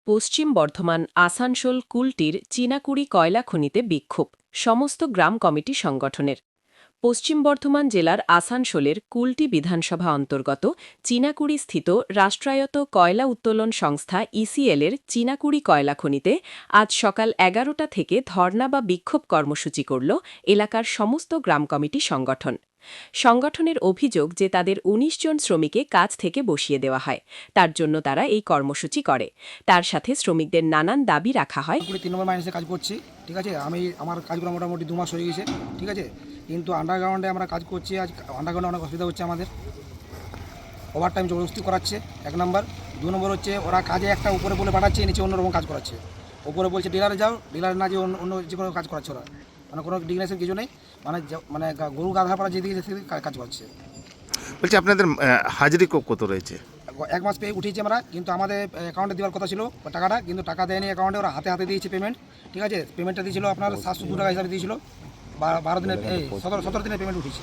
পশ্চিম বর্ধমান আসানসোল কুলটির চীনাকুড়ি কয়লা খনিতে বিক্ষোভ সমস্ত গ্রাম কমিটি সংগঠনের। পশ্চিম বর্ধমান জেলার আসানসোলের কুলটি বিধানসভা অন্তর্গত চীনাকুড়ি স্থিত রাষ্ট্রায়ত্ত কয়লা উত্তোলন সংস্থা ইসিএলের চীনাকুড়ি কয়লা খনিতে আজ সকাল ১১টা থেকে ধর্না বা বিক্ষোভ কর্মসূচি করল এলাকার সমস্ত গ্রাম কমিটি সংগঠন। সংগঠনের অভিযোগ যে তাদের ১৯ জন শ্রমিককে কাজ থেকে বসিয়ে দেওয়া হয়, তার জন্য তারা এই কর্মসূচি করে। তার সাথে শ্রমিকদের নানান দাবি রাখা হয়। ৩ নম্বর মাইনাসে কাজ করছি, ঠিক আছে। আমার কাজগুলো মোটামুটি ২ মাস হয়ে গেছে, ঠিক আছে। কিন্তু আন্ডারগ্রাউন্ডে আমরা কাজ করছি, আজ আন্ডারগ্রাউন্ডে অনেক অসুবিধা হচ্ছে আমাদের। ওভার টাইম জবরদস্তি করাচ্ছে, ১ নম্বর। ২ নম্বর হচ্ছে ওরা কাজে একটা উপরে বলে পাঠাচ্ছে, নিচে অন্যরকম কাজ করাচ্ছে। উপরে বলছে ডিলারে যাও, ডিলারে না যে অন্য যে কোনো কাজ করাচ্ছে ওরা, মানে কোনো ডিগনেশন কিছু নেই, মানে গরু গাধা পাড়া যেদিকে সেদিকে কাজ করছে। বলছি আপনাদের হাজিরি কত রয়েছে? ১ মাস পেয়ে উঠিয়েছি আমরা, কিন্তু আমাদের অ্যাকাউন্টে দেওয়ার কথা ছিল টাকাটা, কিন্তু টাকা দেয়নি অ্যাকাউন্টে, ওরা হাতে হাতে দিয়েছে পেমেন্ট, ঠিক আছে। পেমেন্টটা দিয়েছিল আপনার ৭০০ টাকা হিসাবে দিয়েছিল, ১২ দিনের ১৭ দিনের পেমেন্ট উঠেছে।